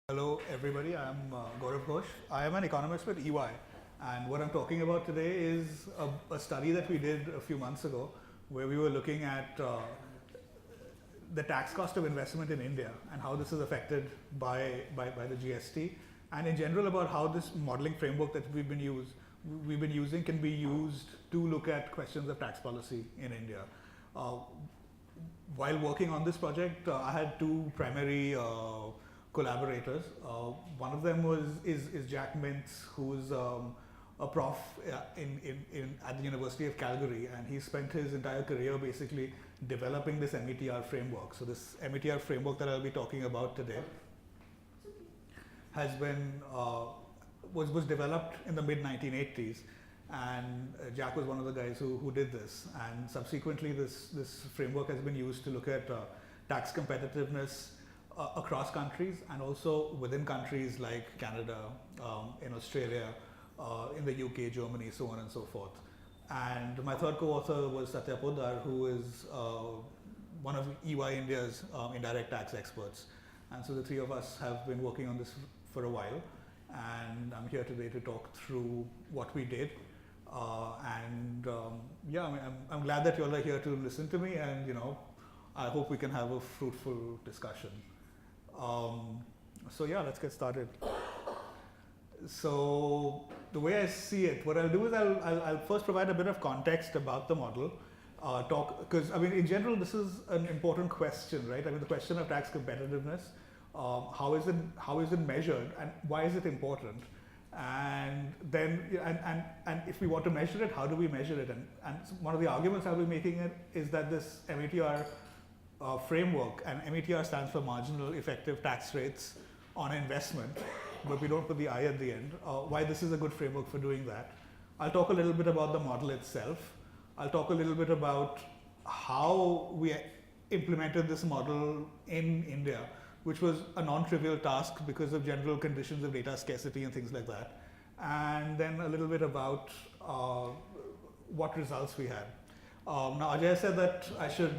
Hello everybody, I'm Gaurav Ghosh. I am an economist with EY, and what I'm talking about today is a study that we did a few months ago where we were looking at the tax cost of investment in India and how this is affected by the GST, and in general about how this modeling framework that we've been using can be used to look at questions of tax policy in India. While working on this project, I had two primary collaborators. One of them is Jack Mintz, who's a prof at the University of Calgary, and he spent his entire career basically developing this METR framework. So this METR framework that I'll be talking about today has been was developed in the mid 1980s, and Jack was one of the guys who did this. And subsequently, this framework has been used to look at tax competitiveness across countries and also within countries like Canada, in Australia, in the UK, Germany, so on and so forth. And my third co-author was Satya Poddar, who is one of EY India's indirect tax experts. And so the three of us have been working on this for a while, and I'm here today to talk through what we did. Yeah, I mean, I'm glad that you all are here to listen to me, and I hope we can have a fruitful discussion. So yeah, let's get started. So the way I see it, what I'll do is I'll first provide a bit of context about the model, because I mean in general this is an important question, right? I mean the question of tax competitiveness, how is it measured and why is it important? And then and if we want to measure it, how do we measure it? And one of the arguments I'll be making it is that this METR framework, and METR stands for Marginal Effective Tax Rates on Investment, but we don't put the I at the end, why this is a good framework for doing that. I'll talk a little bit about the model itself. I'll talk a little bit about how we implemented this model in India, which was a non-trivial task because of general conditions of data scarcity and things like that. And then a little bit about what results we had. Now Ajay said that I should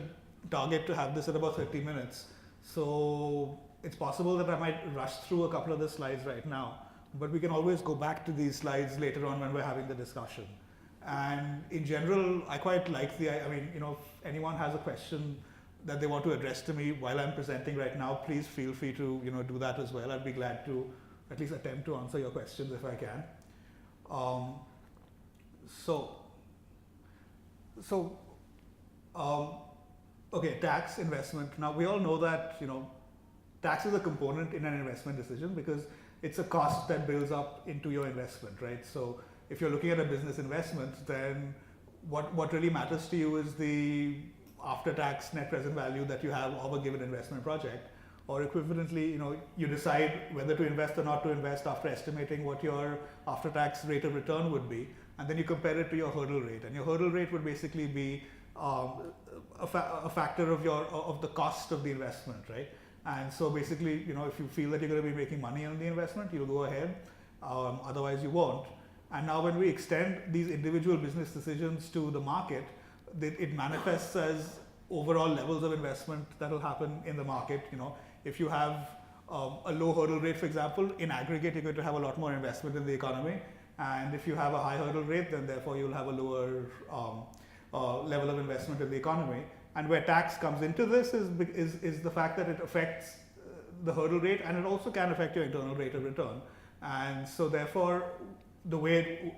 target to have this at about 30 minutes. So it's possible that I might rush through a couple of the slides right now, but we can always go back to these slides later on when we're having the discussion. And in general, I quite like I mean, if anyone has a question that they want to address to me while I'm presenting right now, please feel free to do that as well. I'd be glad to at least attempt to answer your questions if I can. Okay, tax investment. Now we all know that tax is a component in an investment decision because it's a cost that builds up into your investment, right? So if you're looking at a business investment, then what really matters to you is the after-tax net present value that you have of a given investment project, or equivalently, you decide whether to invest or not to invest after estimating what your after-tax rate of return would be, and then you compare it to your hurdle rate, and your hurdle rate would basically be a factor of the cost of the investment, right? And so basically, if you feel that you're going to be making money on the investment, you'll go ahead. Otherwise, you won't. And now, when we extend these individual business decisions to the market, it manifests as overall levels of investment that will happen in the market. If you have a low hurdle rate, for example, in aggregate, you're going to have a lot more investment in the economy. And if you have a high hurdle rate, then therefore you'll have a lower level of investment in the economy. And where tax comes into this is the fact that it affects the hurdle rate, and it also can affect your internal rate of return. And so therefore, the way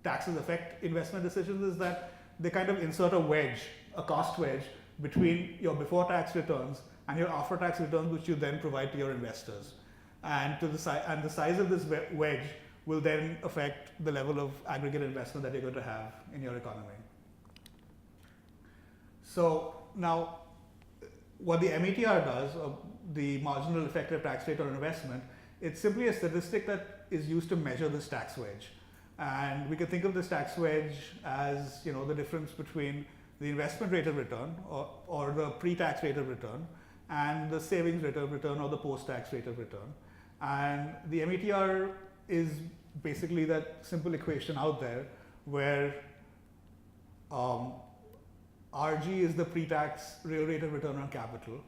taxes affect investment decisions is that they kind of insert a cost wedge between your before tax returns and your after tax returns, which you then provide to your investors. And the size of this wedge will then affect the level of aggregate investment that you're going to have in your economy. So now, what the METR does, the Marginal Effective Tax Rate on Investment, it's simply a statistic that is used to measure this tax wedge. And we can think of this tax wedge as the difference between the investment rate of return or the pre-tax rate of return and the savings rate of return or the post-tax rate of return. And the METR is basically that simple equation out there where Um, RG is the pre-tax real rate of return on capital,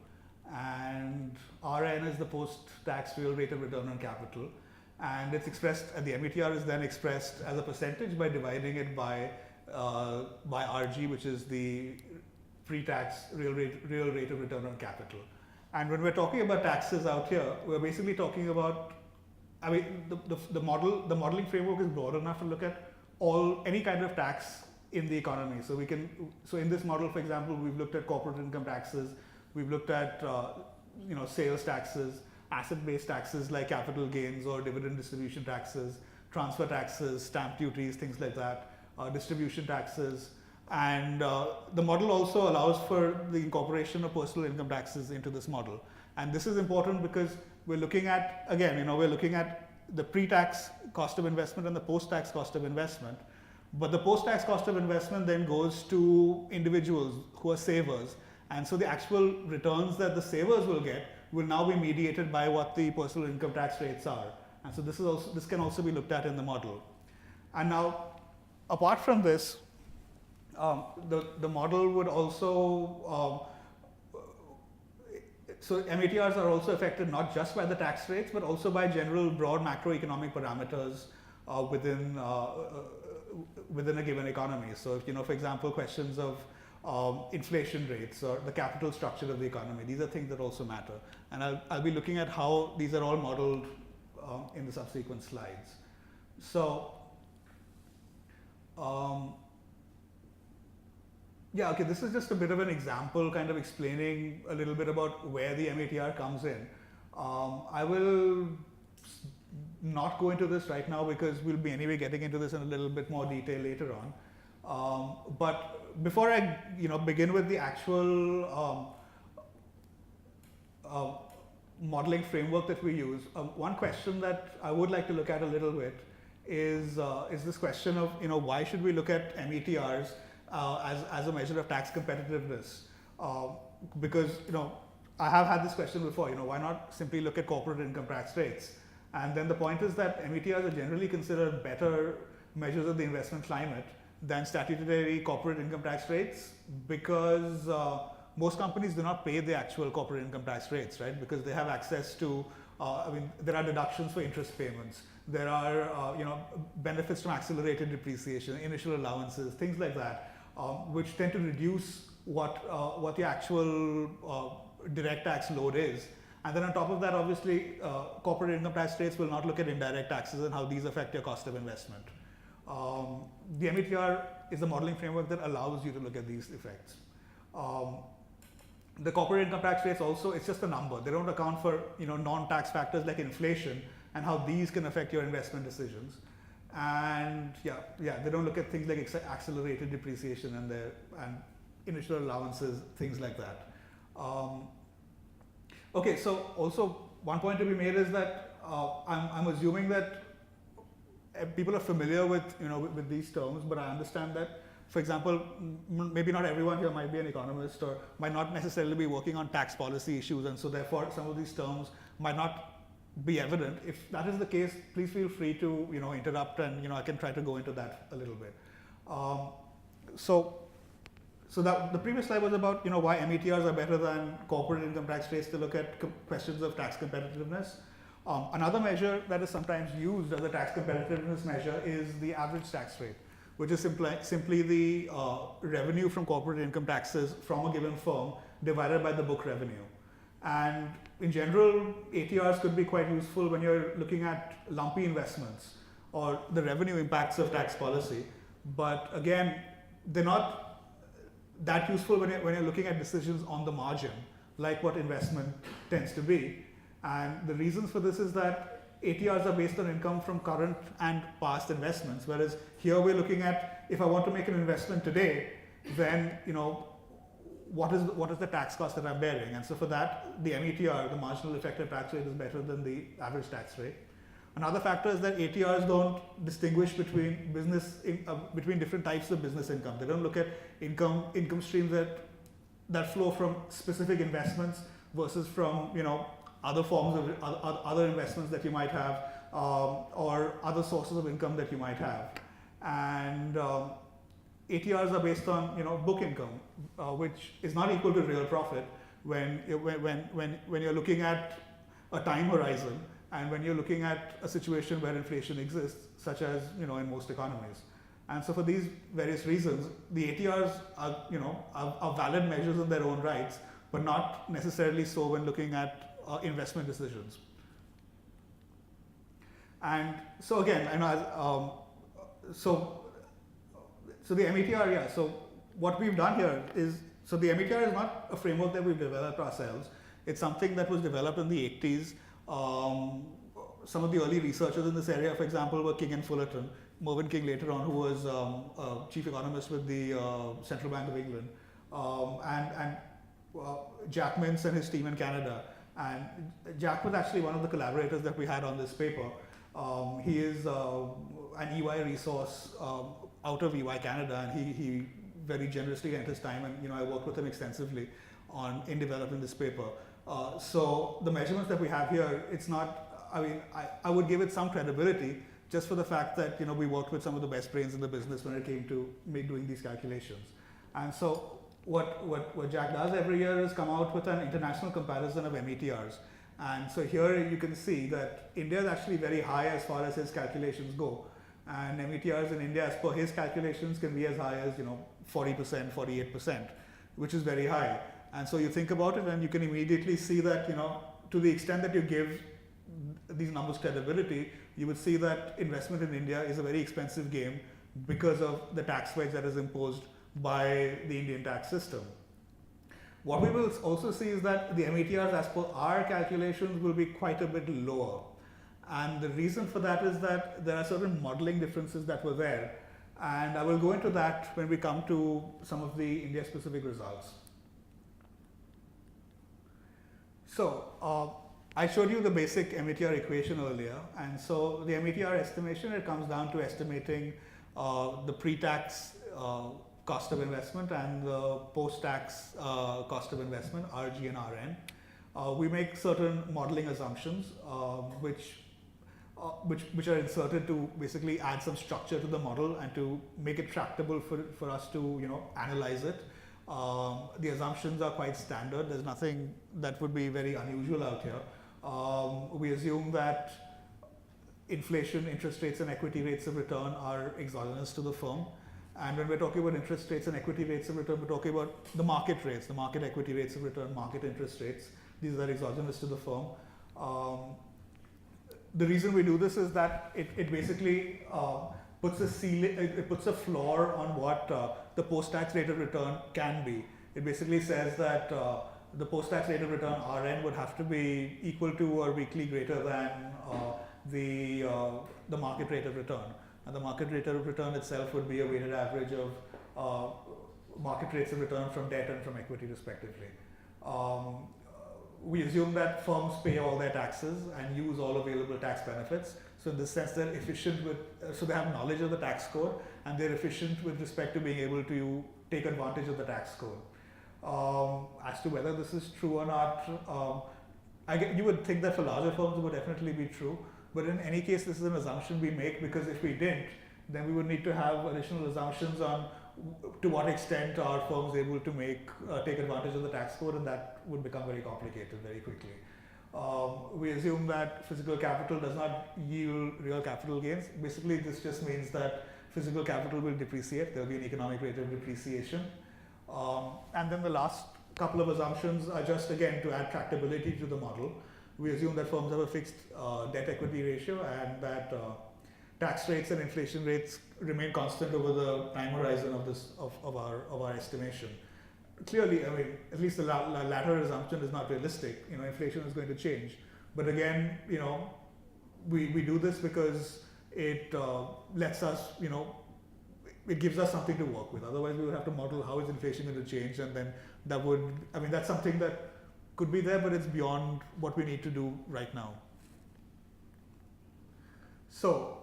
and RN is the post-tax real rate of return on capital. And it's expressed, the METR is then expressed as a percentage by dividing it by RG, which is the pre-tax real rate of return on capital. And when we're talking about taxes out here, we're basically talking about, I mean, the modeling framework is broad enough to look at any kind of tax in the economy. So in this model, for example, we've looked at corporate income taxes, we've looked at sales taxes, asset-based taxes like capital gains or dividend distribution taxes, transfer taxes, stamp duties, things like that, distribution taxes. And the model also allows for the incorporation of personal income taxes into this model. And this is important because we're looking at, again, we're looking at the pre-tax cost of investment and the post-tax cost of investment. But the post-tax cost of investment then goes to individuals who are savers. And so the actual returns that the savers will get will now be mediated by what the personal income tax rates are. And so this can also be looked at in the model. And now, apart from this, the model would also, so METRs are also affected not just by the tax rates, but also by general broad macroeconomic parameters within a given economy. So, for example, questions of inflation rates or the capital structure of the economy, these are things that also matter. And I'll be looking at how these are all modeled in the subsequent slides. So, yeah, okay, this is just a bit of an example kind of explaining a little bit about where the METR comes in. I will not go into this right now because we'll be anyway getting into this in a little bit more detail later on. But before I begin with the actual modeling framework that we use, one question that I would like to look at a little bit is this question of why should we look at METRs as a measure of tax competitiveness? Because I have had this question before. Why not simply look at corporate income tax rates? And then the point is that METRs are generally considered better measures of the investment climate than statutory corporate income tax rates because most companies do not pay the actual corporate income tax rates, right? Because they have access to, there are deductions for interest payments. There are, benefits from accelerated depreciation, initial allowances, things like that, which tend to reduce what the actual direct tax load is. And then on top of that, obviously, corporate income tax rates will not look at indirect taxes and how these affect your cost of investment. The METR is a modeling framework that allows you to look at these effects. The corporate income tax rates also, it's just a number. They don't account for non-tax factors like inflation and how these can affect your investment decisions. And they don't look at things like accelerated depreciation and initial allowances, things like that. Okay, so also one point to be made is that I'm assuming that people are familiar with with these terms, but I understand that, for example, maybe not everyone here might be an economist or might not necessarily be working on tax policy issues, and so therefore some of these terms might not be evident. If that is the case, please feel free to interrupt, and I can try to go into that a little bit. So that the previous slide was about why METRs are better than corporate income tax rates to look at questions of tax competitiveness. Another measure that is sometimes used as a tax competitiveness measure is the average tax rate, which is simply the revenue from corporate income taxes from a given firm divided by the book revenue. And in general, ATRs could be quite useful when you're looking at lumpy investments or the revenue impacts of tax policy. But again, they're not that useful when you're looking at decisions on the margin, like what investment tends to be. And the reasons for this is that ATRs are based on income from current and past investments, whereas here we're looking at, if I want to make an investment today, then what is the tax cost that I'm bearing? And so for that, the METR, the marginal effective tax rate, is better than the average tax rate. Another factor is that ATRs don't distinguish between between different types of business income. They don't look at income streams that flow from specific investments versus from other forms of other investments that you might have, or other sources of income that you might have. And ATRs are based on book income, which is not equal to real profit when you're looking at a time horizon and when you're looking at a situation where inflation exists, such as in most economies. And so for these various reasons, the ATRs are valid measures in their own rights, but not necessarily so when looking at investment decisions. And so again, so the METR, yeah. So what we've done here is, so the METR is not a framework that we've developed ourselves. It's something that was developed in the 80s. Some of the early researchers in this area, for example, were King and Fullerton. Mervyn King later on, who was chief economist with the Central Bank of England, and Jack Mintz and his team in Canada. And Jack was actually one of the collaborators that we had on this paper. He is an EY resource out of EY Canada, and he very generously lent his time, and I worked with him extensively in developing this paper. So the measurements that we have here, it's not, I would give it some credibility just for the fact that we worked with some of the best brains in the business when it came to doing these calculations. And so what Jack does every year is come out with an international comparison of METRs. And so here you can see that India is actually very high as far as his calculations go. And METRs in India, as per his calculations, can be as high as 40%, 48%, which is very high. And so you think about it and you can immediately see that, to the extent that you give these numbers credibility, you would see that investment in India is a very expensive game because of the tax wedge that is imposed by the Indian tax system. What we will also see is that the METRs, as per our calculations, will be quite a bit lower. And the reason for that is that there are certain modeling differences that were there. And I will go into that when we come to some of the India-specific results. So, I showed you the basic METR equation earlier. And so the METR estimation, it comes down to estimating the pre-tax cost of investment and the post-tax cost of investment, RG and RN. We make certain modeling assumptions, which are inserted to basically add some structure to the model and to make it tractable for us to analyze it. The assumptions are quite standard. There's nothing that would be very unusual out here. We assume that inflation, interest rates, and equity rates of return are exogenous to the firm. And when we're talking about interest rates and equity rates of return, we're talking about the market rates, the market equity rates of return, market interest rates. These are exogenous to the firm. The reason we do this is that it basically puts a ceiling, it puts a floor on what the post-tax rate of return can be. It basically says that the post-tax rate of return RN would have to be equal to or weekly greater than the market rate of return. And the market rate of return itself would be a weighted average of market rates of return from debt and from equity respectively. We assume that firms pay all their taxes and use all available tax benefits. So in this sense, they're efficient so they have knowledge of the tax code and they're efficient with respect to being able to take advantage of the tax code. As to whether this is true or not, you would think that for larger firms it would definitely be true. But in any case, this is an assumption we make because if we didn't, then we would need to have additional assumptions on to what extent are firms able to take advantage of the tax code, and that would become very complicated very quickly. We assume that physical capital does not yield real capital gains. Basically, this just means that physical capital will depreciate. There will be an economic rate of depreciation. And then the last couple of assumptions are just, again, to add tractability to the model. We assume that firms have a fixed debt-equity ratio and that tax rates and inflation rates remain constant over the time horizon of our estimation. Clearly, I mean, at least the latter assumption is not realistic. Inflation is going to change. But again, we do this because it lets us, it gives us something to work with. Otherwise, we would have to model how is inflation going to change, and then that's something that could be there, but it's beyond what we need to do right now. So,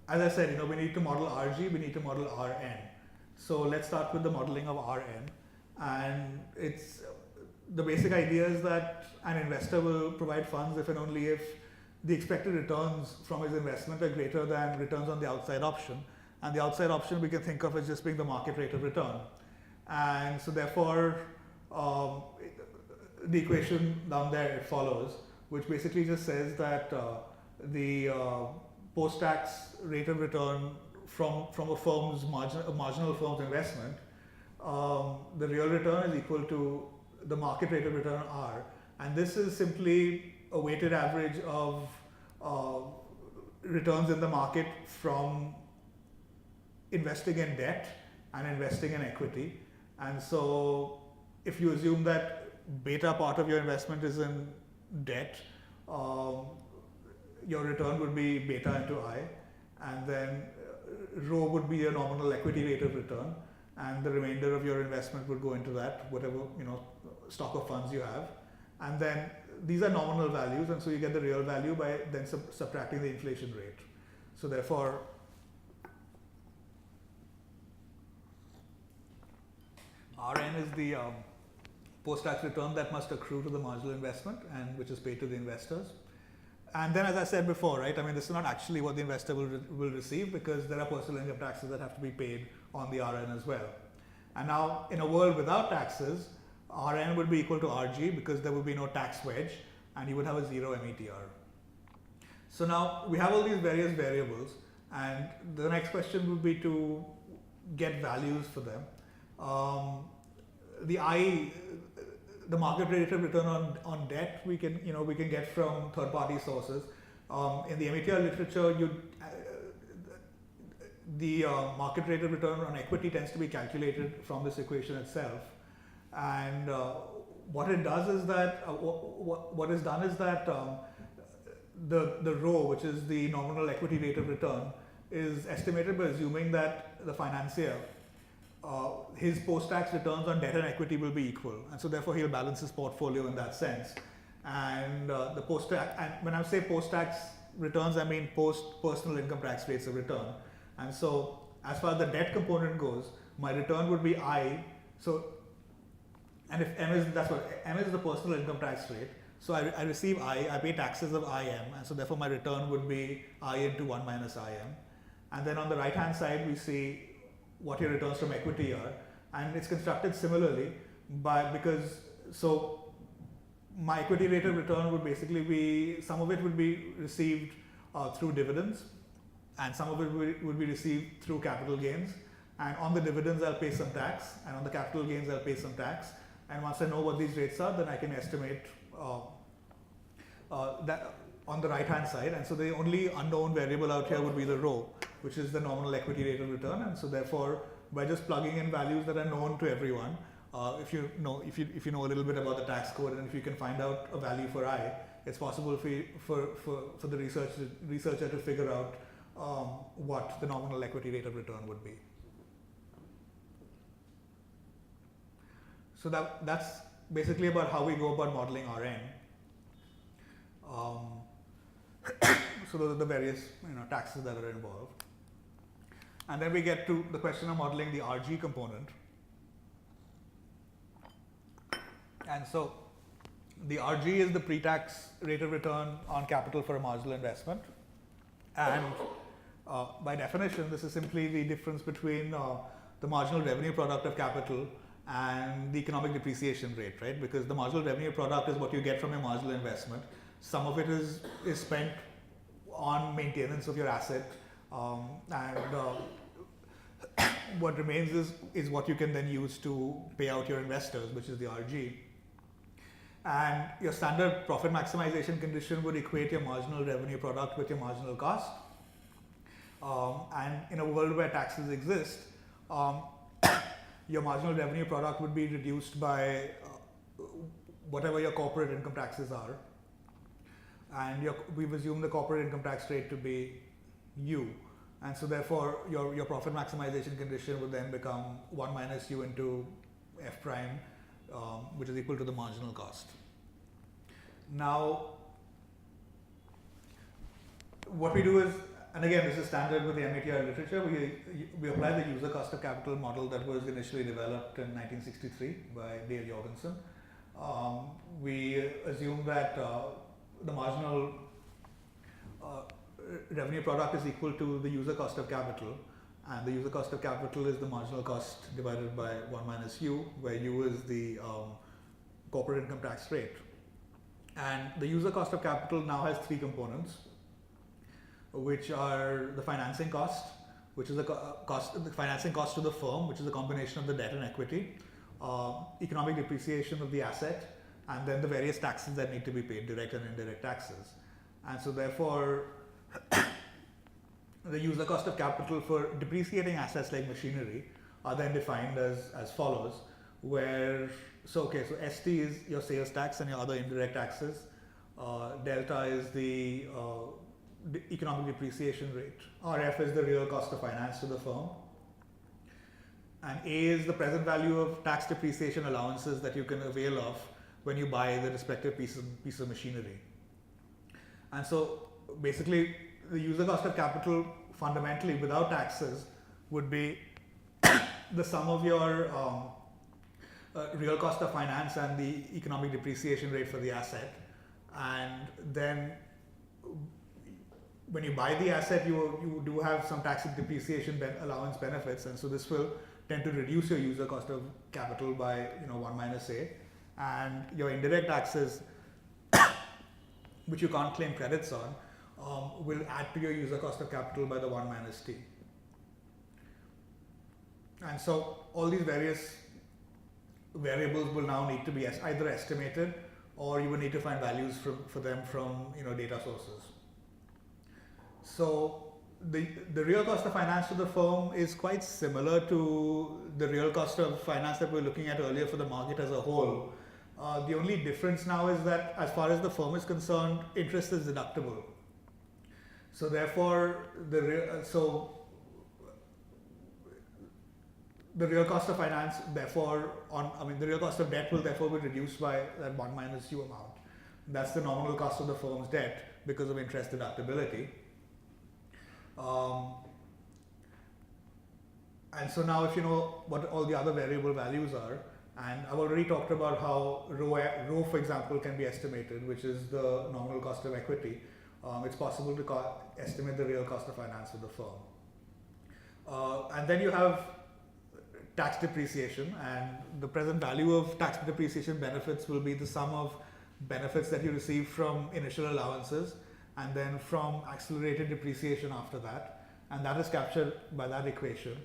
as I said, we need to model RG, we need to model RN. So let's start with the modeling of RN. And the basic idea is that an investor will provide funds if and only if the expected returns from his investment are greater than returns on the outside option. and the outside option we can think of as just being the market rate of return. And so therefore, the equation down there follows, which basically just says that the post-tax rate of return from a firm's marginal firm's investment, the real return is equal to the market rate of return R, and this is simply a weighted average of returns in the market from investing in debt and investing in equity. And so if you assume that beta part of your investment is in debt, your return would be beta into I, and then rho would be your nominal equity rate of return, and the remainder of your investment would go into that, whatever stock of funds you have. And then these are nominal values, and so you get the real value by then subtracting the inflation rate. So therefore, Rn is the post-tax return that must accrue to the marginal investment and which is paid to the investors. And then, as I said before, right, I mean, this is not actually what the investor will receive, because there are personal income taxes that have to be paid on the Rn as well. And now, in a world without taxes, Rn would be equal to Rg, because there would be no tax wedge, and you would have a zero METR. So now we have all these various variables, and the next question would be to get values for them. The market rate of return on debt we can get from third-party sources. In the METR literature, the market rate of return on equity tends to be calculated from this equation itself. And what it does is that what is done is that the rho, which is the nominal equity rate of return, is estimated by assuming that the financier, his post-tax returns on debt and equity will be equal, and so therefore he'll balance his portfolio in that sense. And the post-tax, and when I say post-tax returns, I mean post-personal income tax rates of return. And so, as far as the debt component goes, my return would be I. So, and if M is M is the personal income tax rate. So I receive I pay taxes of IM, and so therefore my return would be I into 1 minus IM. And then on the right hand side, we see what your returns from equity are, and it's constructed similarly so my equity rate of return would basically be, some of it would be received through dividends, and some of it would be received through capital gains. And on the dividends I'll pay some tax, and on the capital gains I'll pay some tax. And once I know what these rates are, then I can estimate that on the right hand side. And so the only unknown variable out here would be the rho, which is the nominal equity rate of return. And so therefore, by just plugging in values that are known to everyone, if you know a little bit about the tax code, and if you can find out a value for I, it's possible for the researcher to figure out what the nominal equity rate of return would be. So that's basically about how we go about modeling Rn. So those are the various taxes that are involved. And then we get to the question of modeling the Rg component. And so the Rg is the pre-tax rate of return on capital for a marginal investment. And by definition, this is simply the difference between the marginal revenue product of capital and the economic depreciation rate, right? Because the marginal revenue product is what you get from your marginal investment. Some of it is spent on maintenance of your asset, and what remains is what you can then use to pay out your investors, which is the Rg. And your standard profit maximization condition would equate your marginal revenue product with your marginal cost. And in a world where taxes exist, your marginal revenue product would be reduced by whatever your corporate income taxes are. And we've assumed the corporate income tax rate to be U. And so therefore, your profit maximization condition would then become 1 minus U into F prime, which is equal to the marginal cost. Now, what we do is, and again, this is standard with the METR literature, we apply the user cost of capital model that was initially developed in 1963 by Dale Jorgensen. We assume that the marginal revenue product is equal to the user cost of capital, And the user cost of capital is the marginal cost divided by 1 minus u, where u is the corporate income tax rate. And the user cost of capital now has three components, which are the financing cost, which is the financing cost to the firm, which is a combination of the debt and equity, economic depreciation of the asset, and then the various taxes that need to be paid, direct and indirect taxes. And so therefore, the user cost of capital for depreciating assets like machinery are then defined as follows, where, so ST is your sales tax and your other indirect taxes, delta is the economic depreciation rate, RF is the real cost of finance to the firm, and A is the present value of tax depreciation allowances that you can avail of when you buy the respective piece of machinery. And so basically the user cost of capital fundamentally without taxes would be the sum of your real cost of finance and the economic depreciation rate for the asset. And then when you buy the asset, you do have some tax depreciation allowance benefits, and so this will tend to reduce your user cost of capital by 1 minus A, and your indirect taxes, which you can't claim credits on, will add to your user cost of capital by the 1 minus T. And so all these various variables will now need to be either estimated, or you will need to find values for them from data sources. So the real cost of finance to the firm is quite similar to the real cost of finance that we were looking at earlier for the market as a whole. The only difference now is that as far as the firm is concerned, interest is deductible. So therefore, the real cost of finance, therefore, the real cost of debt will therefore be reduced by that 1 minus u amount. That's the nominal cost of the firm's debt because of interest deductibility. And so now if you know what all the other variable values are, and I've already talked about how rho, for example, can be estimated, which is the nominal cost of equity. It's possible to estimate the real cost of finance of the firm. And then you have tax depreciation, and the present value of tax depreciation benefits will be the sum of benefits that you receive from initial allowances and then from accelerated depreciation after that, and that is captured by that equation.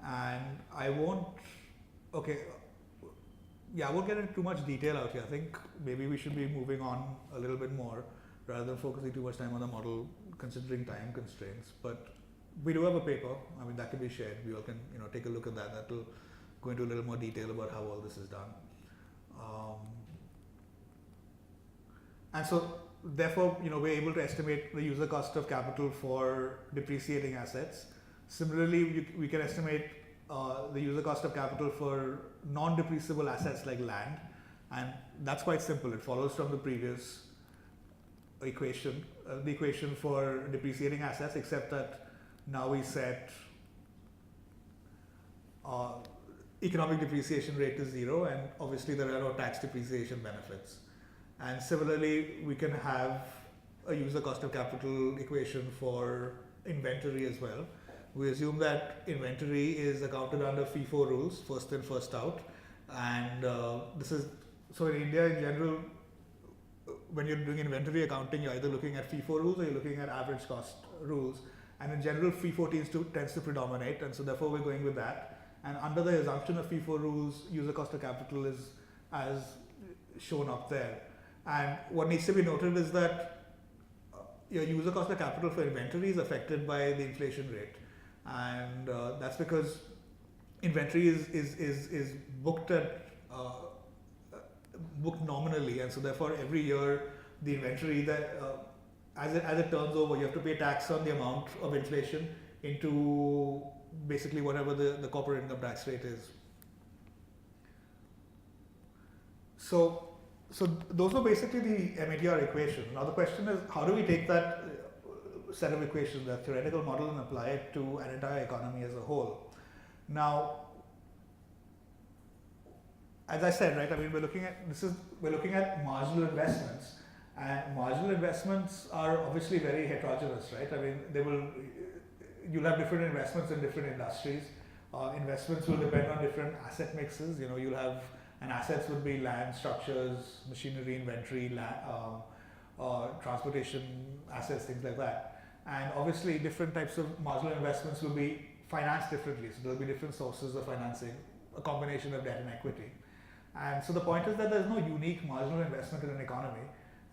And I won't get into too much detail out here. I think maybe we should be moving on a little bit more rather than focusing too much time on the model considering time constraints. But we do have a paper, that can be shared. We all can take a look at that. That will go into a little more detail about how all this is done. And so therefore, we're able to estimate the user cost of capital for depreciating assets. Similarly, we can estimate the user cost of capital for non-depreciable assets like land, and that's quite simple. It follows from the previous equation, the equation for depreciating assets, except that now we set economic depreciation rate to 0, and obviously there are no tax depreciation benefits. And similarly, we can have a user cost of capital equation for inventory as well. We assume that inventory is accounted under FIFO rules, first in, first out. And this is, so in India in general, when you're doing inventory accounting, you're either looking at FIFO rules or you're looking at average cost rules. And in general, FIFO tends to predominate, and so therefore we're going with that. And under the assumption of FIFO rules, user cost of capital is as shown up there. And what needs to be noted is that your user cost of capital for inventory is affected by the inflation rate. And that's because inventory is booked booked nominally, and so therefore every year the inventory that as it turns over, you have to pay tax on the amount of inflation into basically whatever the corporate income tax rate is. So those are basically the METR equation. Now the question is, how do we take that set of equations, that theoretical model, and apply it to an entire economy as a whole? Now, as I said, right, we're looking at marginal investments, and marginal investments are obviously very heterogeneous, right? you'll have different investments in different industries. Investments will depend on different asset mixes. You'll have, and assets would be land, structures, machinery, inventory, transportation assets, things like that. And obviously, different types of marginal investments will be financed differently. So there'll be different sources of financing, a combination of debt and equity. And so the point is that there's no unique marginal investment in an economy.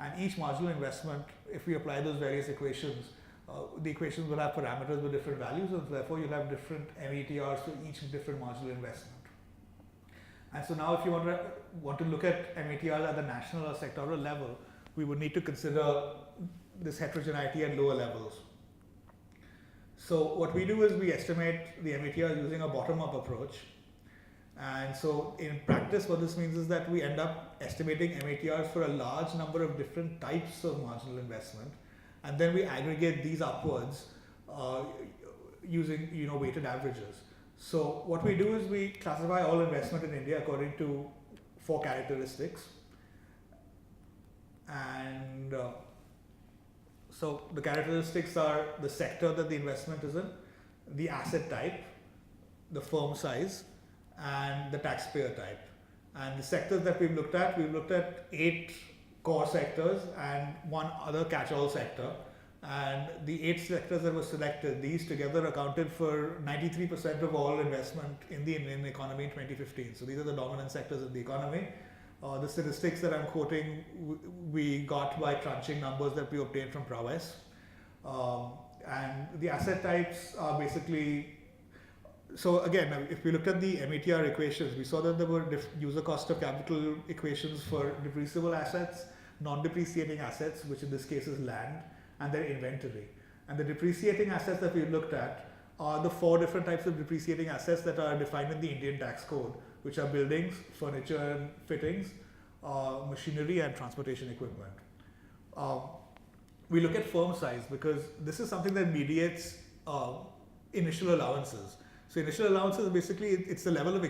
And each marginal investment, if we apply those various equations, the equations will have parameters with different values, and therefore you'll have different METRs for each different marginal investment. And so now if you want to look at METRs at the national or sectoral level, we would need to consider this heterogeneity at lower levels. So what we do is we estimate the METRs using a bottom-up approach. And so in practice, what this means is that we end up estimating METRs for a large number of different types of marginal investment, and then we aggregate these upwards using weighted averages. So what we do is we classify all investment in India according to 4 characteristics. And so the characteristics are the sector that the investment is in, the asset type, the firm size, and the taxpayer type. And the sectors that we've looked at 8 core sectors and 1 other catch-all sector. And the 8 sectors that were selected, these together accounted for 93% of all investment in the Indian economy in 2015. So these are the dominant sectors in the economy. The statistics that I'm quoting, we got by crunching numbers that we obtained from Prowess. And the asset types are basically, so again, if we looked at the METR equations, we saw that there were user cost of capital equations for depreciable assets, non-depreciating assets, which in this case is land, and their inventory. And the depreciating assets that we looked at are the 4 different types of depreciating assets that are defined in the Indian tax code, which are buildings, furniture and fittings, machinery and transportation equipment. We look at firm size because this is something that mediates initial allowances. So initial allowances, basically it's the level of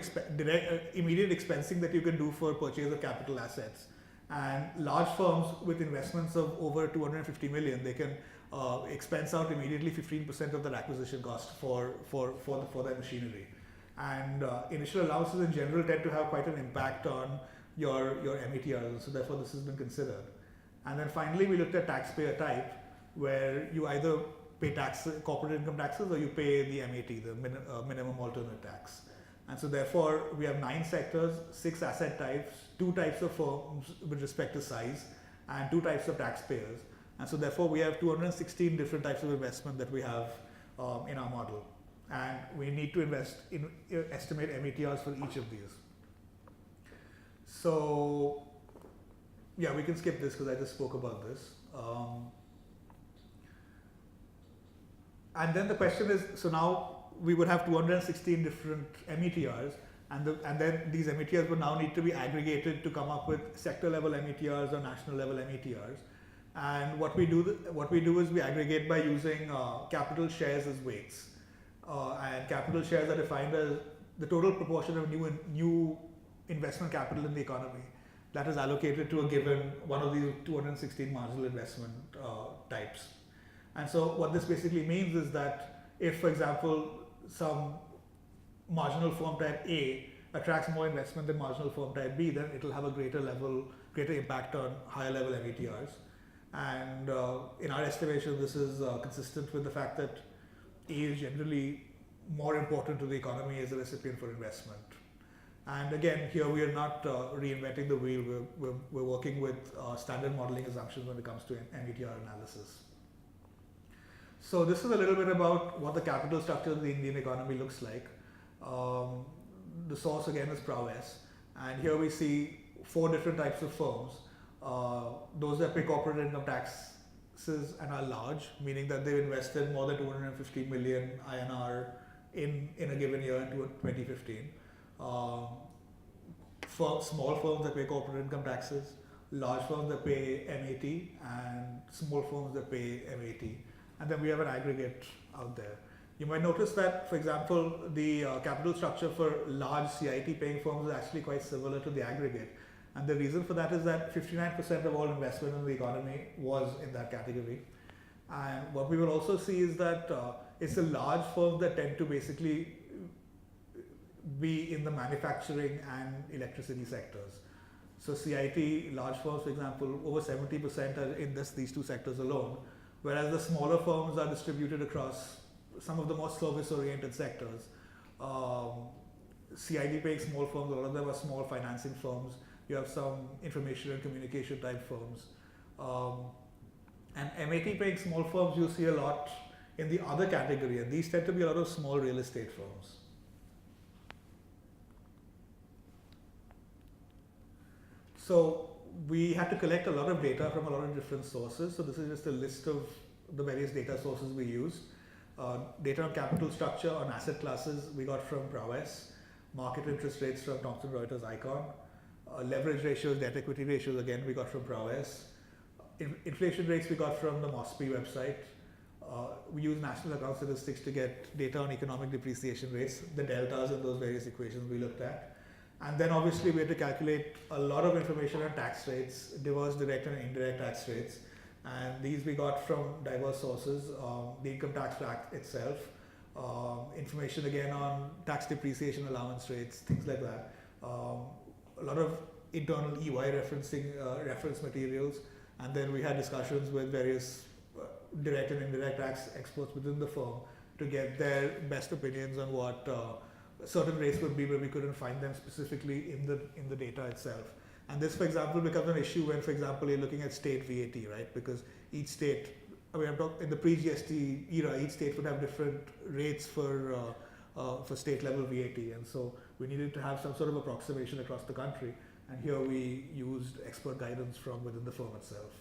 immediate expensing that you can do for purchase of capital assets. And large firms with investments of over 250 million, they can expense out immediately 15% of their acquisition cost for their machinery. And initial allowances in general tend to have quite an impact on your METRs, so therefore this has been considered. And then finally we looked at taxpayer type, where you either pay corporate income taxes, or you pay the MAT, the minimum alternate tax. And so therefore we have 9 sectors, 6 asset types, 2 types of firms with respect to size, and 2 types of taxpayers. And so therefore we have 216 different types of investment that we have in our model. And we need to estimate METRs for each of these. So yeah, we can skip this because I just spoke about this. And then the question is, so now we would have 216 different METRs, and then these METRs would now need to be aggregated to come up with sector level METRs or national level METRs. And what we do is we aggregate by using capital shares as weights. And capital shares are defined as the total proportion of new investment capital in the economy that is allocated to a given one of these 216 marginal investment types. And so what this basically means is that if, for example, some marginal firm type A attracts more investment than marginal firm type B, then it will have a greater impact on higher level METRs. And in our estimation, this is consistent with the fact that A is generally more important to the economy as a recipient for investment. And again, here we are not reinventing the wheel. We're working with standard modeling assumptions when it comes to METR analysis. So this is a little bit about what the capital structure of the Indian economy looks like. The source again is Prowess, and here we see 4 different types of firms. Those that pay corporate income taxes and are large, meaning that they've invested more than 250 million INR in a given year in 2015. For small firms that pay corporate income taxes, large firms that pay MAT, and small firms that pay MAT. And then we have an aggregate out there. You might notice that, for example, the capital structure for large CIT paying firms is actually quite similar to the aggregate. And the reason for that is that 59% of all investment in the economy was in that category. And what we will also see is that it's the large firms that tend to basically be in the manufacturing and electricity sectors. So CIT, large firms, for example, over 70% are in these two sectors alone, whereas the smaller firms are distributed across some of the more service-oriented sectors. CIT paying small firms, a lot of them are small financing firms. You have some information and communication type firms. And MAT paying small firms you see a lot in the other category, and these tend to be a lot of small real estate firms. So we had to collect a lot of data from a lot of different sources. So this is just a list of the various data sources we used. Data on capital structure, on asset classes, we got from Prowess. Market interest rates from Thomson Reuters Icon. Leverage ratios, debt equity ratios, again, we got from Prowess. Inflation rates we got from the MOSPI website. We use national account statistics to get data on economic depreciation rates, the deltas in those various equations we looked at. And then obviously we had to calculate a lot of information on tax rates, diverse direct and indirect tax rates. And these we got from diverse sources, the income tax act itself, information again on tax depreciation allowance rates, things like that. A lot of internal EY referencing reference materials, and then we had discussions with various direct and indirect tax experts within the firm to get their best opinions on what certain rates would be, but we couldn't find them specifically in the data itself. And this, for example, becomes an issue when, for example, you're looking at state VAT, right? Because each state, I mean, I'm talking in the pre-GST era, each state would have different rates for state level VAT, and so we needed to have some sort of approximation across the country. And here we used expert guidance from within the firm itself.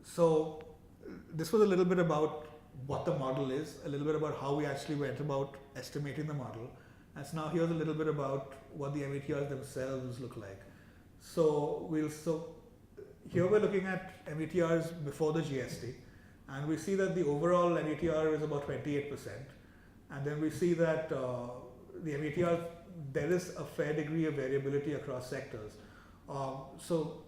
So this was a little bit about what the model is, a little bit about how we actually went about estimating the model. And so now here's a little bit about what the METRs themselves look like. So here we're looking at METRs before the GST, and we see that the overall METR is about 28%. And then we see that the METR, there is a fair degree of variability across sectors. So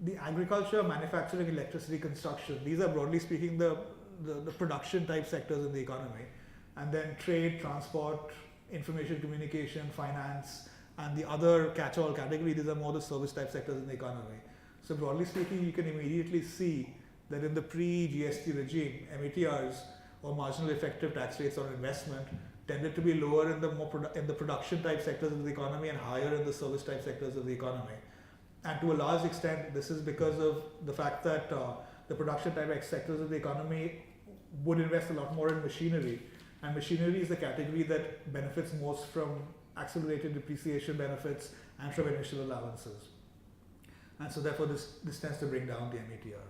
the agriculture, manufacturing, electricity, construction, these are broadly speaking the production type sectors in the economy. And then trade, transport, information communication, finance, and the other catch-all category, these are more the service type sectors in the economy. So broadly speaking, you can immediately see that in the pre-GST regime, METRs or marginal effective tax rates on investment tended to be lower in the production type sectors of the economy and higher in the service type sectors of the economy. And to a large extent, this is because of the fact that the production type sectors of the economy would invest a lot more in machinery. And machinery is the category that benefits most from accelerated depreciation benefits and from initial allowances. And so therefore this tends to bring down the METR.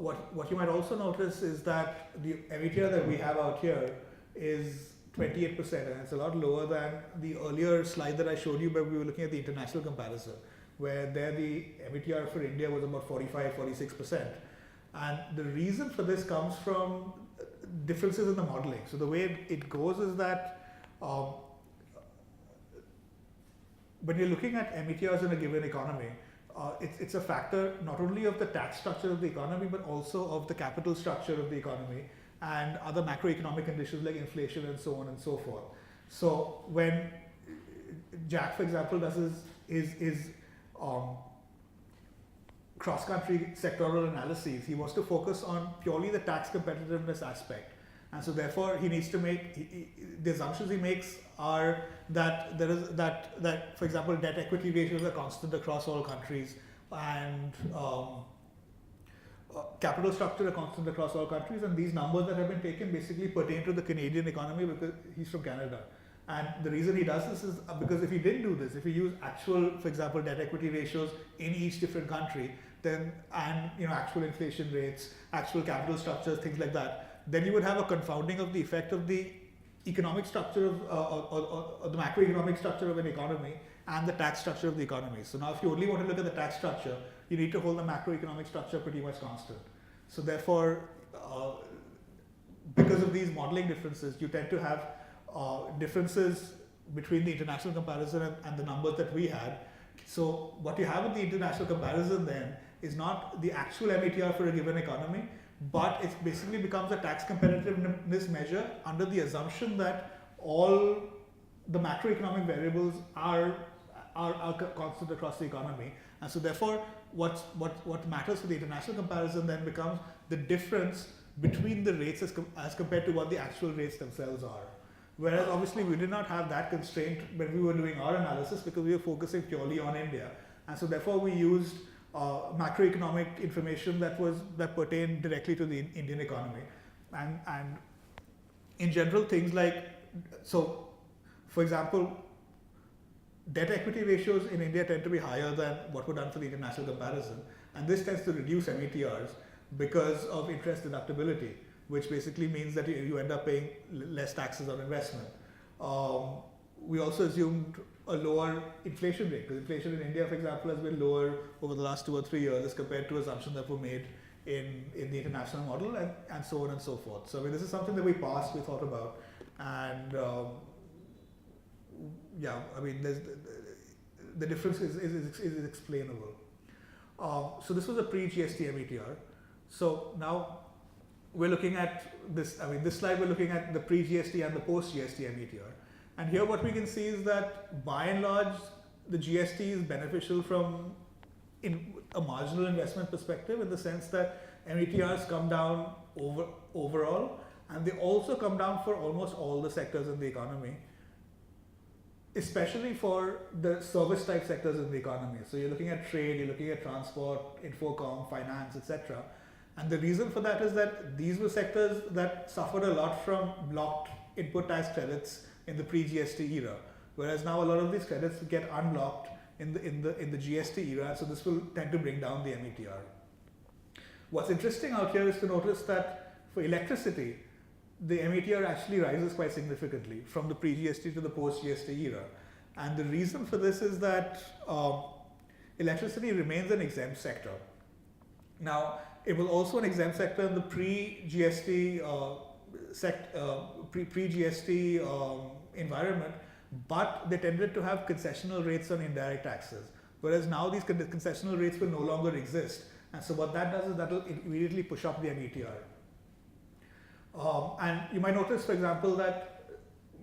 What you might also notice is that the METR that we have out here is 28%, and it's a lot lower than the earlier slide that I showed you, but we were looking at the international comparison, where there the METR for India was about 45-46%. And the reason for this comes from differences in the modeling. So the way it goes is that when you're looking at METRs in a given economy, it's a factor not only of the tax structure of the economy, but also of the capital structure of the economy and other macroeconomic conditions like inflation and so on and so forth. So when Jack, for example, does his cross-country sectoral analyses, he wants to focus on purely the tax competitiveness aspect. And so therefore he needs to make, the assumptions he makes are that there is that for example, debt equity ratios are constant across all countries, and capital structure are constant across all countries, and these numbers that have been taken basically pertain to the Canadian economy because he's from Canada. And the reason he does this is because if he didn't do this, if he used actual, for example, debt equity ratios in each different country, then, and actual inflation rates, actual capital structures, things like that, then you would have a confounding of the effect of the economic structure of, or the macroeconomic structure of an economy and the tax structure of the economy. So now if you only want to look at the tax structure, you need to hold the macroeconomic structure pretty much constant. So therefore, because of these modeling differences, you tend to have differences between the international comparison and the numbers that we had. So what you have in the international comparison then is not the actual METR for a given economy, but it basically becomes a tax competitiveness measure under the assumption that all the macroeconomic variables are constant across the economy, and so therefore what matters for the international comparison then becomes the difference between the rates as compared to what the actual rates themselves are. Whereas obviously we did not have that constraint when we were doing our analysis because we were focusing purely on India, and so therefore we used macroeconomic information that pertained directly to the Indian economy, and in general things like, so for example, debt equity ratios in India tend to be higher than what were done for the international comparison, and this tends to reduce METRs because of interest deductibility, which basically means that you end up paying less taxes on investment. We also assumed a lower inflation rate, because inflation in India, for example, has been lower over the last 2 or 3 years as compared to assumptions that were made in the international model, and so on and so forth. So I mean, this is something that we thought about, and yeah, I mean, the difference is explainable. So this was a pre-GST METR. So now we're looking at this, I mean, this slide we're looking at the pre-GST and the post-GST METR. And here what we can see is that by and large, the GST is beneficial from in a marginal investment perspective, in the sense that METRs come down overall, and they also come down for almost all the sectors in the economy, especially for the service type sectors in the economy. So you're looking at trade, you're looking at transport, infocom, finance, etc. And the reason for that is that these were sectors that suffered a lot from blocked input tax credits in the pre-GST era, whereas now a lot of these credits get unlocked in the GST era, so this will tend to bring down the METR. What's interesting out here is to notice that for electricity, the METR actually rises quite significantly from the pre-GST to the post-GST era. And the reason for this is that electricity remains an exempt sector. Now, it was also an exempt sector in the pre-GST pre-GST environment, but they tended to have concessional rates on indirect taxes, whereas now these concessional rates will no longer exist. And so what that does is that will immediately push up the METR. And you might notice, for example, that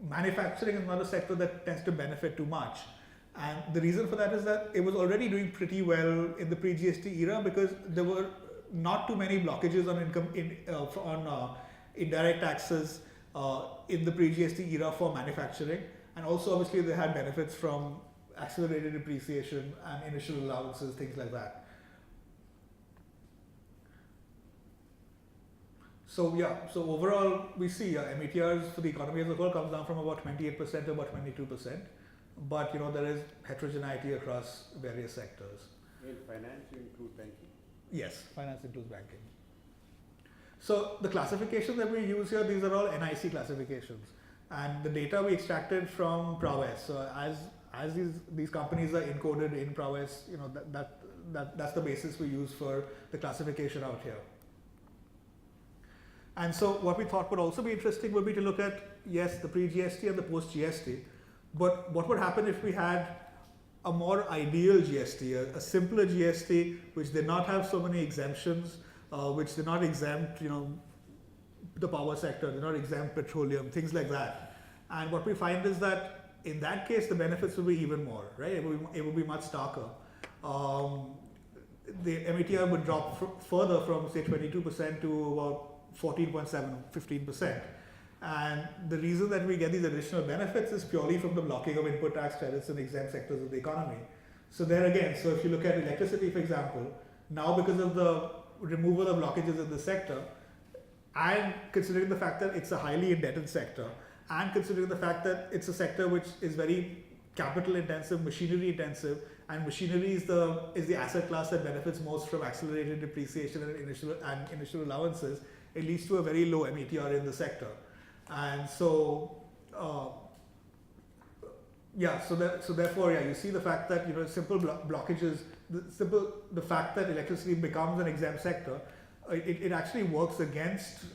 manufacturing is not a sector that tends to benefit too much. And the reason for that is that it was already doing pretty well in the pre-GST era because there were not too many blockages on indirect taxes in the pre-GST era for manufacturing. And also obviously they had benefits from accelerated depreciation and initial allowances, things like that. So yeah, so overall we see METRs for the economy as a whole comes down from about 28% to about 22%. But you know, there is heterogeneity across various sectors. In finance you include banking? Yes, finance includes banking. So the classification that we use here, these are all NIC classifications. And the data we extracted from prowess. So as these companies are encoded in prowess, you know, that's the basis we use for the classification out here. And so what we thought would also be interesting would be to look at, yes, the pre-GST and the post-GST, but what would happen if we had a more ideal GST, a simpler GST, which did not have so many exemptions, which did not exempt, you know, the power sector, did not exempt petroleum, things like that. And what we find is that in that case, the benefits will be even more, right? It will be much starker. The METR would drop further from say 22% to about 14.7, 15%. And the reason that we get these additional benefits is purely from the blocking of input tax credits in exempt sectors of the economy. So there again, so if you look at electricity, for example, now because of the removal of blockages in the sector, and considering the fact that it's a highly indebted sector, and considering the fact that it's a sector which is very capital intensive, machinery intensive, and machinery is the asset class that benefits most from accelerated depreciation and initial allowances, it leads to a very low METR in the sector. And so, so therefore, you see the fact that, you know, simple blockages, the fact that electricity becomes an exempt sector, it actually works against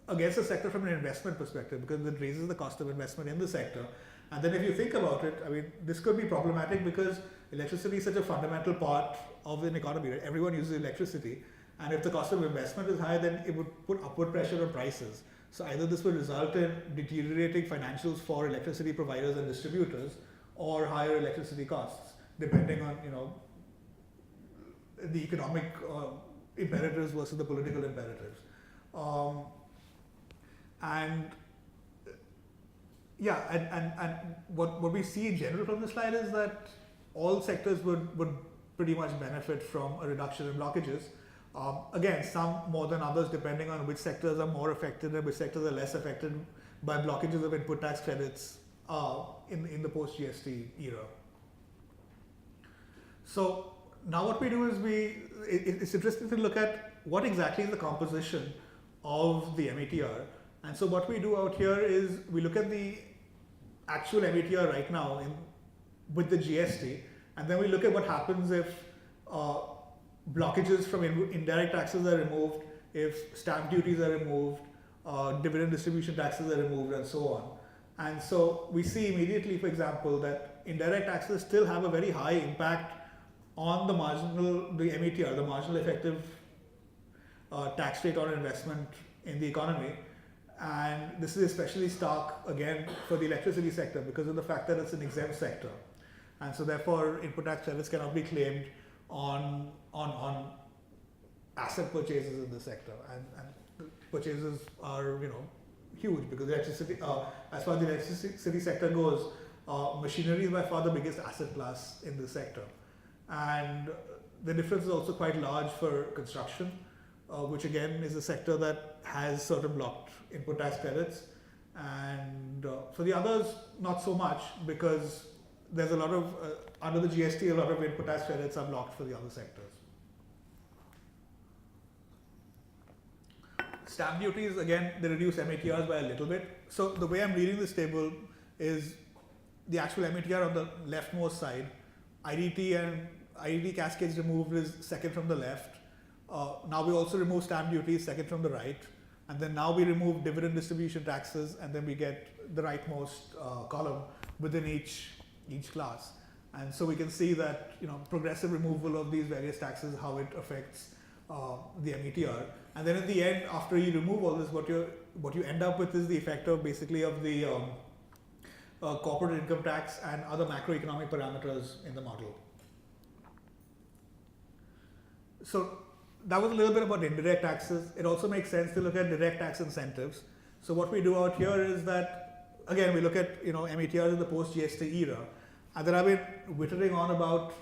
the sector from an investment perspective, because it raises the cost of investment in the sector. And then if you think about it, I mean, this could be problematic because electricity is such a fundamental part of an economy, right? Everyone uses electricity. And if the cost of investment is high, then it would put upward pressure on prices. So either this will result in deteriorating financials for electricity providers and distributors, or higher electricity costs, depending on the economic imperatives versus the political imperatives. And what we see in general from this slide is that all sectors would pretty much benefit from a reduction in blockages. Again, some more than others, depending on which sectors are more affected and which sectors are less affected by blockages of input tax credits in the post-GST era. So now what we do is it's interesting to look at what exactly is the composition of the METR. And so what we do out here is we look at the actual METR right now with the GST, and then we look at what happens if blockages from indirect taxes are removed, if stamp duties are removed, dividend distribution taxes are removed, and so on. And so we see immediately, for example, that indirect taxes still have a very high impact on the METR, the marginal effective tax rate on investment in the economy. And this is especially stark, again, for the electricity sector because of the fact that it's an exempt sector. And so therefore, input tax credits cannot be claimed on asset purchases in the sector. And purchases are, huge because electricity, as far as the electricity sector goes, machinery is by far the biggest asset class in the sector. And the difference is also quite large for construction, which again is a sector that has certain blocked input tax credits. And for the others, not so much because there's a lot of, under the GST, a lot of input tax credits are blocked for the other sectors. Stamp duties, again, they reduce METRs by a little bit. So the way I'm reading this table is the actual METR on the leftmost side, IDT cascades removed is second from the left. Now we also remove stamp duties, second from the right. And then now we remove dividend distribution taxes, and then we get the rightmost column within each class. And so we can see that progressive removal of these various taxes, how it affects the METR. And then in the end, after you remove all this, what you end up with is the effect of basically of the corporate income tax and other macroeconomic parameters in the model. So that was a little bit about indirect taxes. It also makes sense to look at direct tax incentives. So what we do out here is that, again, we look at METRs in the post-GST era. And then I've been whittering on about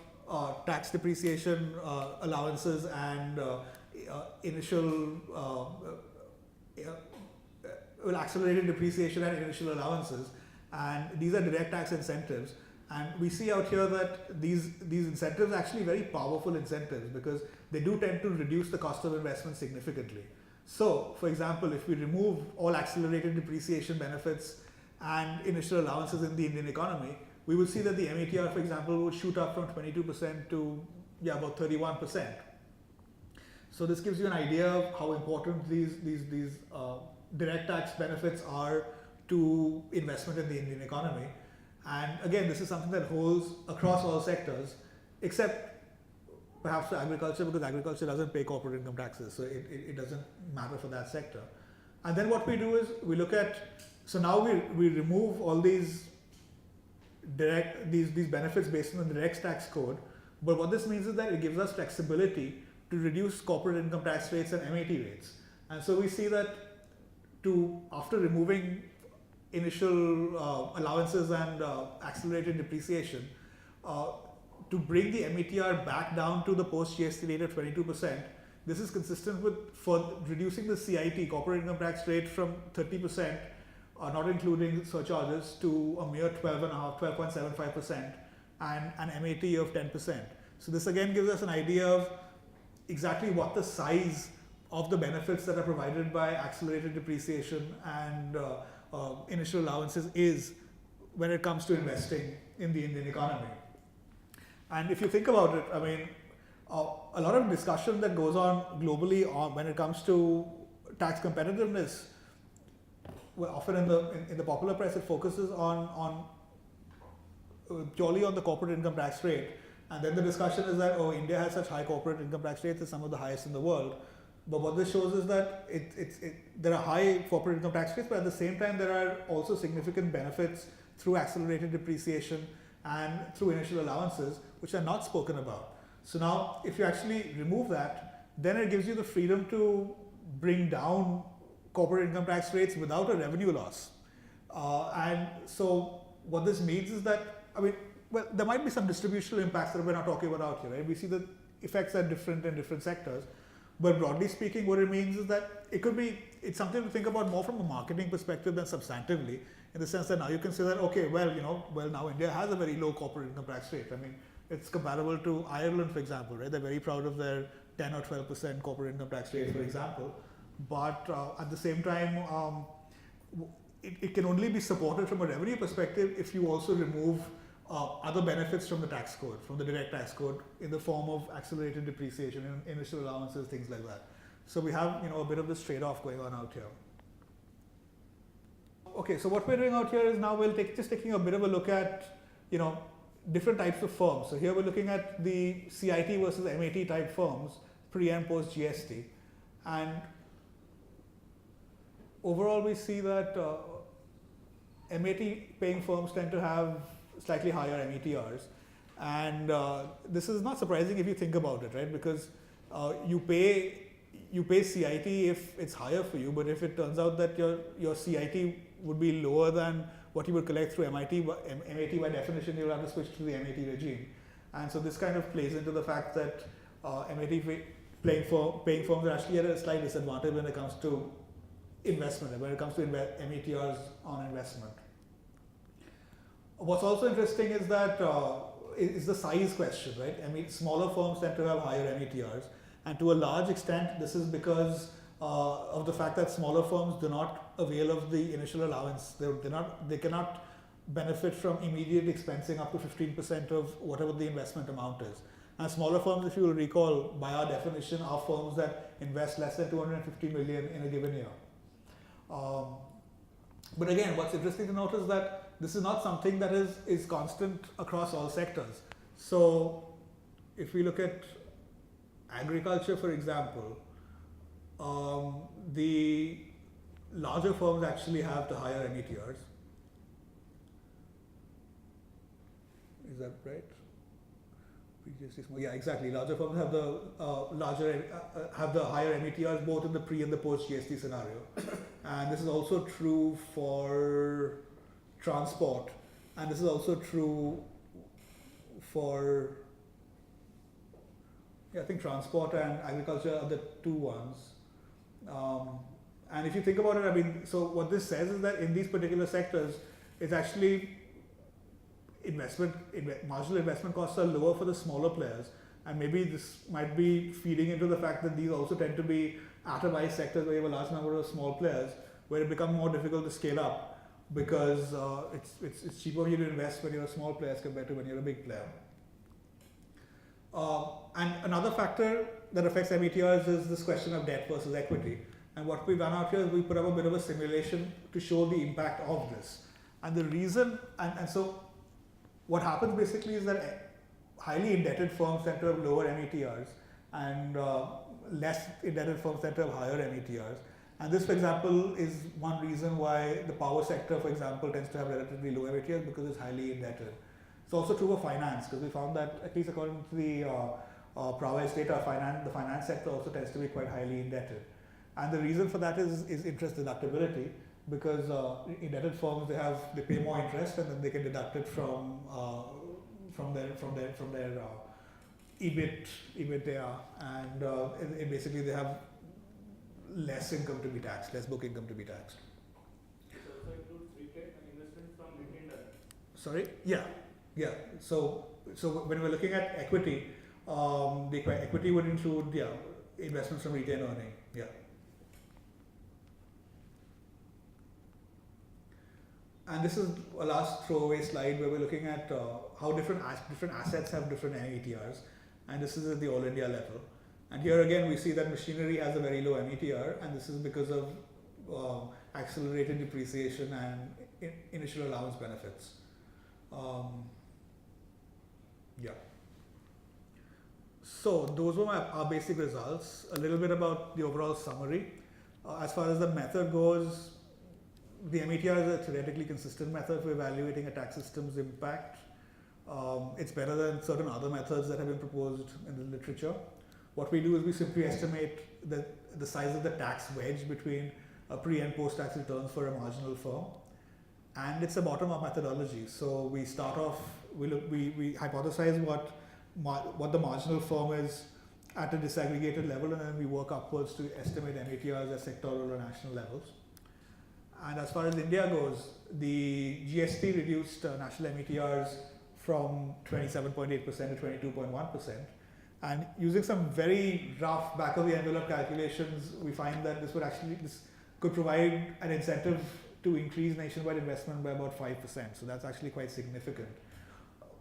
tax depreciation allowances and accelerated depreciation and initial allowances. And these are direct tax incentives. And we see out here that these incentives are actually very powerful incentives because they do tend to reduce the cost of investment significantly. So, for example, if we remove all accelerated depreciation benefits and initial allowances in the Indian economy, we will see that the METR, for example, would shoot up from 22% to about 31%. So this gives you an idea of how important these direct tax benefits are to investment in the Indian economy. And again, this is something that holds across all sectors, except perhaps for agriculture, because agriculture doesn't pay corporate income taxes, so it doesn't matter for that sector. And then what we do is we look at, so now we remove all these benefits based on the direct tax code, but what this means is that it gives us flexibility to reduce corporate income tax rates and MAT rates. And so we see that after removing initial allowances and accelerated depreciation, to bring the METR back down to the post-GST rate of 22%, this is consistent with reducing the CIT, corporate income tax rate, from 30%, not including surcharges, to a mere 12.75%, and an MAT of 10%. So this again gives us an idea of exactly what the size of the benefits that are provided by accelerated depreciation and initial allowances is when it comes to investing in the Indian economy. And if you think about it, I mean, a lot of discussion that goes on globally when it comes to tax competitiveness, well, often in the popular press, it focuses on purely on the corporate income tax rate. And then the discussion is that, oh, India has such high corporate income tax rates, it's some of the highest in the world. But what this shows is that there are high corporate income tax rates, but at the same time, there are also significant benefits through accelerated depreciation and through initial allowances, which are not spoken about. So now, if you actually remove that, then it gives you the freedom to bring down corporate income tax rates without a revenue loss. And so what this means is that, I mean, well, there might be some distributional impacts that we're not talking about out here, right? We see the effects are different in different sectors. But broadly speaking, what it means is that it's something to think about more from a marketing perspective than substantively, in the sense that now you can say that, okay, well, now India has a very low corporate income tax rate. I mean, it's comparable to Ireland, for example, right? They're very proud of their 10 or 12% corporate income tax rate, for example. But at the same time, it can only be supported from a revenue perspective if you also remove other benefits from the tax code, from the direct tax code, in the form of accelerated depreciation, initial allowances, things like that. So we have a bit of this trade-off going on out here. Okay, so what we're doing out here is now just taking a bit of a look at different types of firms. So here we're looking at the CIT versus MAT type firms, pre and post GST, and overall we see that MAT paying firms tend to have slightly higher METRs, and this is not surprising if you think about it, right? Because you pay CIT if it's higher for you, but if it turns out that your CIT would be lower than what you would collect through MAT by definition, you'll have to switch to the MAT regime. And so this kind of plays into the fact that MAT paying firms are actually at a slight disadvantage when it comes to investment, when it comes to METRs on investment. What's also interesting is that is the size question, right? I mean, smaller firms tend to have higher METRs, and to a large extent, this is because of the fact that smaller firms do not avail of the initial allowance. They cannot benefit from immediate expensing up to 15% of whatever the investment amount is. And smaller firms, if you will recall, by our definition, are firms that invest less than 250 million in a given year. But again, what's interesting to note is that this is not something that is constant across all sectors. So if we look at agriculture, for example, the larger firms actually have the higher METRs. Is that right? Yeah, exactly. Larger firms have the higher METRs both in the pre and the post GST scenario, and this is also true for transport, and this is also true for I think transport and agriculture are the two ones. And if you think about it, I mean, so what this says is that in these particular sectors, it's actually marginal investment costs are lower for the smaller players, and maybe this might be feeding into the fact that these also tend to be atomized sectors where you have a large number of small players, where it becomes more difficult to scale up because it's cheaper for you to invest when you're a small player as compared to when you're a big player. And another factor that affects METRs is this question of debt versus equity. And what we've done out here is we put up a bit of a simulation to show the impact of this. And the reason, and so what happens basically is that highly indebted firms tend to have lower METRs, and less indebted firms tend to have higher METRs. And this, for example, is one reason why the power sector, for example, tends to have relatively low METRs because it's highly indebted. It's also true of finance, because we found that, at least according to the Prowess data, the finance sector also tends to be quite highly indebted. And the reason for that is interest deductibility, because indebted firms they pay more interest, and then they can deduct it from their EBITDA, and basically they have less income to be taxed, less book income to be taxed. This also includes retained investment from retained earnings. Sorry? Yeah. So when we're looking at equity, the equity would include investments from retained earning. Yeah. And this is a last throwaway slide where we're looking at how different assets have different METRs, and this is at the all India level. And here again we see that machinery has a very low METR, and this is because of accelerated depreciation and initial allowance benefits. Yeah. So those were our basic results. A little bit about the overall summary. As far as the method goes, the METR is a theoretically consistent method for evaluating a tax system's impact. It's better than certain other methods that have been proposed in the literature. What we do is we simply estimate the size of the tax wedge between pre and post tax returns for a marginal firm. And it's a bottom-up methodology. So we start off, we hypothesize what the marginal firm is at a disaggregated level, and then we work upwards to estimate METRs at sectoral or national levels. And as far as India goes, the GST reduced national METRs from 27.8% to 22.1%. And using some very rough back of the envelope calculations, we find that this could provide an incentive to increase nationwide investment by about 5%. So that's actually quite significant.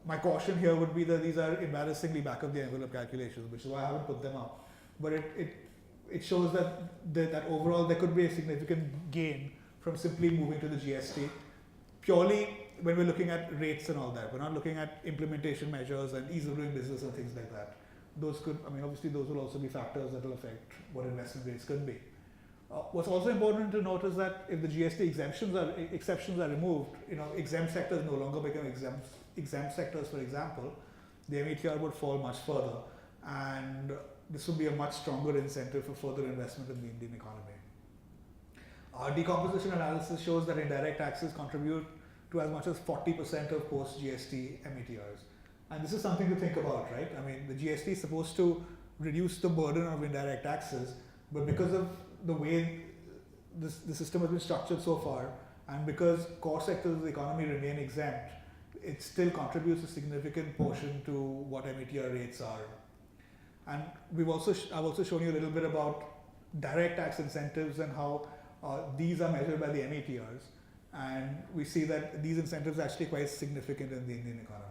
My caution here would be that these are embarrassingly back of the envelope calculations, which is why I haven't put them up. But it shows that overall there could be a significant gain from simply moving to the GST, purely when we're looking at rates and all that. We're not looking at implementation measures and ease of doing business and things like that. Obviously those will also be factors that will affect what investment rates could be. What's also important to note is that if the GST exceptions are removed, exempt sectors no longer become exempt sectors, for example, the METR would fall much further, and this would be a much stronger incentive for further investment in the Indian economy. Our decomposition analysis shows that indirect taxes contribute to as much as 40% of post-GST METRs. And this is something to think about, right? I mean, the GST is supposed to reduce the burden of indirect taxes, but because of the way the system has been structured so far, and because core sectors of the economy remain exempt, it still contributes a significant portion to what METR rates are. And I've also shown you a little bit about direct tax incentives and how these are measured by the METRs, and we see that these incentives are actually quite significant in the Indian economy.